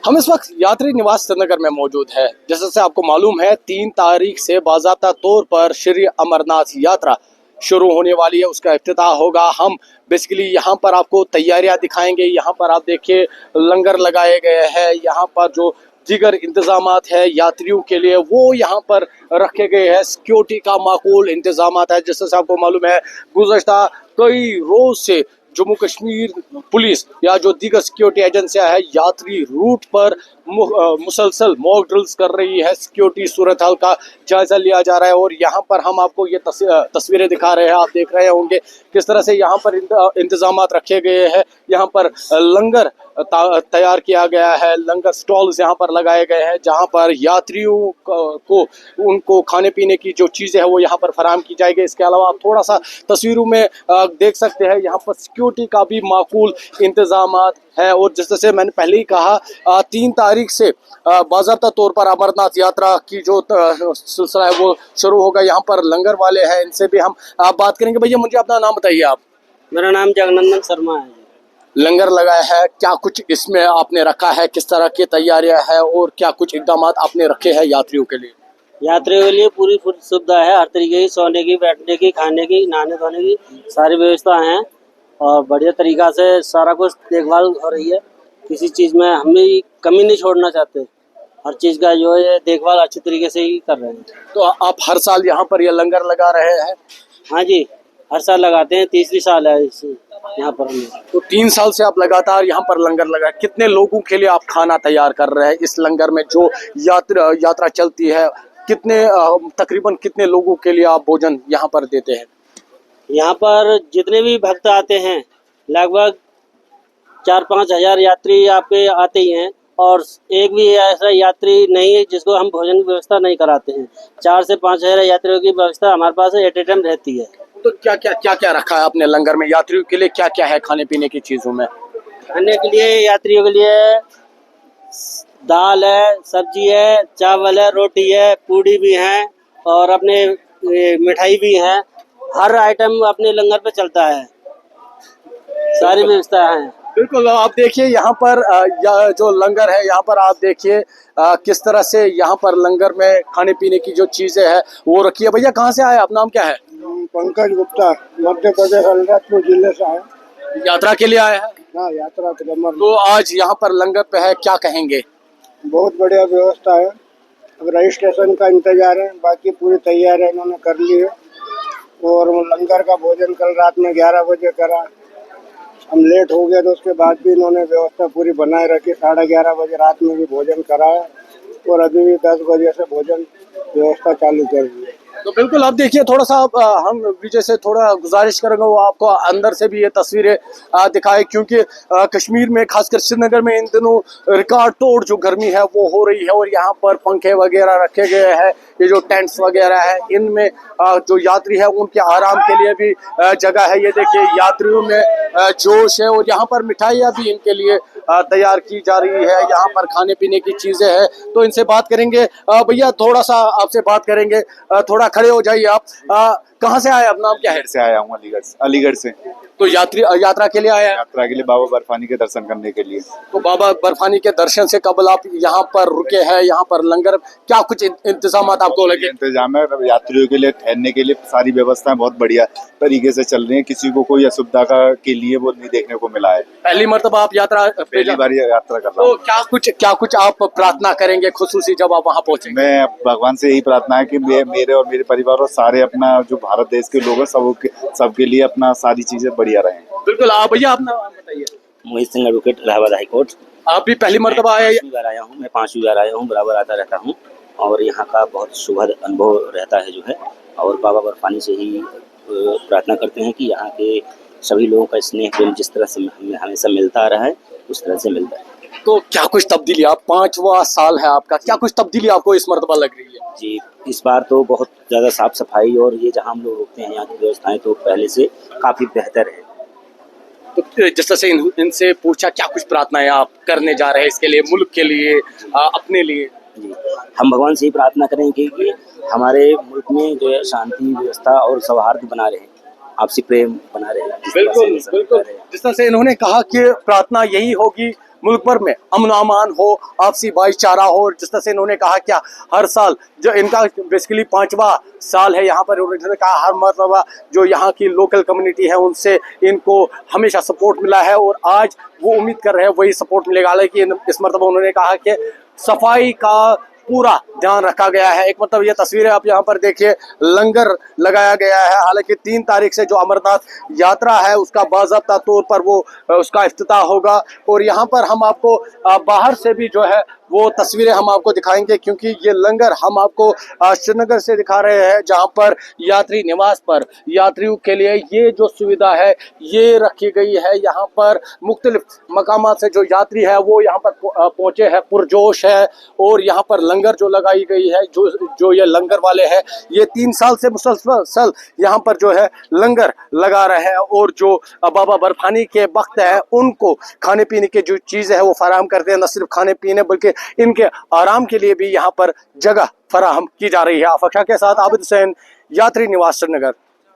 हम इस वक्त यात्री निवास श्रीनगर में मौजूद है। जैसे से आपको मालूम है 3 तारीख से बाज़ाब्ता तौर पर श्री अमरनाथ यात्रा शुरू होने वाली है, उसका इफ्तिताह होगा। हम बेसिकली यहाँ पर आपको तैयारियां दिखाएंगे। यहाँ पर आप देखिए लंगर लगाए गए हैं, यहाँ पर जो दीगर इंतजामात है यात्रियों के लिए वो यहाँ पर रखे गए हैं। सिक्योरिटी का माकूल इंतजामात है। जैसे आपको मालूम है गुज़श्ता कई रोज से जम्मू कश्मीर पुलिस या जो दीगर सिक्योरिटी एजेंसियां है यात्री रूट पर मुसलसल मॉक ड्रिल्स कर रही है। सिक्योरिटी सूरत हाल का जायजा लिया जा रहा है और यहाँ पर हम आपको ये तस्वीरें दिखा रहे हैं। आप देख रहे होंगे किस तरह से यहाँ पर इंतजामात रखे गए हैं। यहाँ पर लंगर तैयार किया गया है, लंगर स्टॉल्स यहाँ पर लगाए गए हैं जहाँ पर यात्रियों को उनको खाने पीने की जो चीज़ें हैं वो यहाँ पर फराहम की जाएगी। इसके अलावा आप थोड़ा सा तस्वीरों में देख सकते हैं यहाँ पर सिक्योरिटी का भी माकूल इंतजामात है। और जैसे मैंने पहले ही कहा 3 तारीख से बाज़ाब्ता तौर पर अमरनाथ यात्रा की जो सिलसिला है वो शुरू होगा। यहाँ पर लंगर वाले हैं, इनसे भी हम बात करेंगे। भैया मुझे अपना नाम बताइए आप। मेरा नाम जगनंदन शर्मा है। लंगर लगाया है, क्या कुछ इसमें आपने रखा है, किस तरह की तैयारियां है और क्या कुछ इकदामात आपने रखे हैं यात्रियों के लिए? यात्रियों के लिए पूरी सुविधा है, हर तरीके की सोने की, बैठने की, खाने की, नहाने धोने की सारी व्यवस्था है और बढ़िया तरीका से सारा कुछ देखभाल हो रही है। किसी चीज़ में हम भी कमी नहीं छोड़ना चाहते, हर चीज़ का जो है देखभाल अच्छी तरीके से ही कर रहे हैं। तो आप हर साल यहाँ पर ये लंगर लगा रहे हैं? हाँ जी, हर साल लगाते हैं, तीसरी साल है इस यहाँ पर हम। तो 3 साल से आप लगातार यहाँ पर लंगर लगा, कितने लोगों के लिए आप खाना तैयार कर रहे हैं इस लंगर में जो यात्रा चलती है? कितने तकरीबन कितने लोगों के लिए आप भोजन यहाँ पर देते हैं? यहाँ पर जितने भी भक्त आते हैं लगभग 4-5 हजार यात्री आपके आते ही हैं और एक भी ऐसा यात्री नहीं है जिसको हम भोजन की व्यवस्था नहीं कराते हैं। 4 से 5 हजार यात्रियों की व्यवस्था हमारे पास एट ए टाइम रहती है। तो क्या रखा है आपने लंगर में? यात्रियों के लिए क्या क्या है खाने पीने की चीजों में? खाने के लिए यात्रियों के लिए दाल है, सब्जी है, चावल है, रोटी है, पूड़ी भी है और अपने मिठाई भी है। हर आइटम अपने लंगर पे चलता है, सारी व्यवस्था है। बिल्कुल, आप देखिए यहाँ पर जो लंगर है यहाँ पर आप देखिए किस तरह से यहाँ पर लंगर में खाने पीने की जो चीजें हैं वो रखी है। भैया कहाँ से आए, आप नाम क्या है? पंकज गुप्ता, मध्य प्रदेश अलीराजपुर जिले से आए। यात्रा के लिए आए हैं? हाँ, यात्रा के लिए। तो आज यहाँ पर लंगर पे है, क्या कहेंगे? बहुत बढ़िया व्यवस्था है। अब रजिस्ट्रेशन का इंतजार है, बाकी पूरी तैयारी इन्होंने कर ली है। और लंगर का भोजन कल रात में 11 बजे करा, हम लेट हो गए तो उसके बाद भी इन्होंने व्यवस्था पूरी बनाए रखी। 11:30 बजे रात में भी भोजन कराया और अभी भी 10 बजे से भोजन व्यवस्था चालू कर दी है। तो बिल्कुल आप देखिए थोड़ा सा हम विजय से थोड़ा गुजारिश करेंगे वो आपको अंदर से भी ये तस्वीरें दिखाए, क्योंकि कश्मीर में खासकर श्रीनगर में इन दिनों रिकॉर्ड तोड़ जो गर्मी है वो हो रही है और यहाँ पर पंखे वगैरह रखे गए हैं। ये जो टेंट्स वगैरह है इनमें जो यात्री है उनके आराम के लिए भी जगह है। ये देखिए यात्रियों में जोश है और यहाँ पर मिठाइयाँ भी इनके लिए तैयार की जा रही है। यहाँ पर खाने पीने की चीजें हैं तो इनसे बात करेंगे। भैया थोड़ा सा आपसे बात करेंगे, थोड़ा खड़े हो जाइए आप। कहाँ से आए, अपना नाम क्या है? से आया हूँ, अलीगढ़ से। तो यात्रा के लिए आए हैं? यात्रा के लिए बाबा बर्फानी के दर्शन करने के लिए। तो बाबा बर्फानी के दर्शन से कबल आप यहाँ पर रुके हैं, यहाँ पर लंगर क्या कुछ इंतजाम आपको लगे? इंतजाम है, यात्रियों के लिए ठहरने के लिए सारी व्यवस्थाएं बहुत बढ़िया तरीके से चल रही है। किसी को कोई असुविधा के लिए वो नहीं देखने को मिला है। पहली मरतबा आप पहली बार यात्रा कर रहा हूँ। तो क्या कुछ आप प्रार्थना करेंगे खुसूसी जब आप वहाँ पहुँचेंगे? मैं भगवान से यही प्रार्थना है कि मेरे और मेरे परिवार और सारे अपना जो भारत देश के लोग हैं सबके लिए अपना सारी चीजें बढ़िया रहे। बिल्कुल। आप भैया अपना नाम बताइए। Mohit Singh, advocate, Allahabad high court. आप भी पहली मरतबा आए? 5 बार आया हूँ मैं, 5 बार आया हूँ, बराबर आता रहता हूँ और यहाँ का बहुत सुखद अनुभव रहता है जो है। और बाबा बर्फानी से ही प्रार्थना करते हैं कि यहाँ के सभी लोगों का स्नेह प्रेम जिस तरह से हमें हमेशा मिलता आ रहा है उस तरह से मिलता है। तो क्या कुछ तब्दीली, आप 5वां साल है आपका, क्या कुछ तब्दीली आपको इस मरतबा लग रही है? जी, इस बार तो बहुत ज़्यादा साफ सफाई और ये जहाँ हम लोग रुकते हैं यहाँ की व्यवस्थाएं तो पहले से काफ़ी बेहतर है। तो जिस तरह से इनसे पूछा क्या कुछ प्रार्थनाएं आप करने जा रहे हैं इसके लिए, मुल्क के लिए, अपने लिए? जी, हम भगवान से ही प्रार्थना करेंगे कि हमारे मुल्क में जो है शांति व्यवस्था और सौहार्द बना रहे, आपसी प्रेम बना रहे। बिल्कुल बिल्कुल। जिस तरह से इन्होंने कहा कि प्रार्थना यही होगी मुल्क भर में अमन अमान हो, आपसी भाईचारा हो। और जिस तरह से इन्होंने कहा क्या हर साल जो इनका बेसिकली 5वां साल है यहाँ पर, उन्होंने कहा हर मरतबा जो यहाँ की लोकल कम्युनिटी है उनसे इनको हमेशा सपोर्ट मिला है और आज वो उम्मीद कर रहे हैं वही सपोर्ट मिलेगा। लेकिन इस मरतबा उन्होंने कहा कि सफाई का पूरा ध्यान रखा गया है। एक मतलब ये तस्वीरें आप यहाँ पर देखिए, लंगर लगाया गया है। हालांकि 3 तारीख से जो अमरनाथ यात्रा है उसका बाज़ाब्ता तौर पर वो उसका इफ्तिताह होगा। और यहाँ पर हम आपको बाहर से भी जो है वो तस्वीरें हम आपको दिखाएंगे, क्योंकि ये लंगर हम आपको श्रीनगर से दिखा रहे हैं, जहाँ पर यात्री निवास पर यात्रियों के लिए ये जो सुविधा है ये रखी गई है। यहाँ पर मुख्तलिफ मकामात से जो यात्री है वो यहाँ पर पहुँचे हैं, पुरजोश है। और यहाँ पर लंगर जो लगाई गई है, जो ये लंगर वाले हैं ये 3 साल से मुसलसल यहाँ पर जो है लंगर लगा रहे हैं। और जो बाबा बर्फानी के वक्त है उनको खाने पीने की जो चीज़ें हैं वो फराहम करते हैं। न सिर्फ खाने पीने बल्कि इनके आराम के लिए भी यहाँ पर जगह फराहम की जा रही है। आफाक शाह के साथ आबिद हुसैन, यात्री निवास श्रीनगर।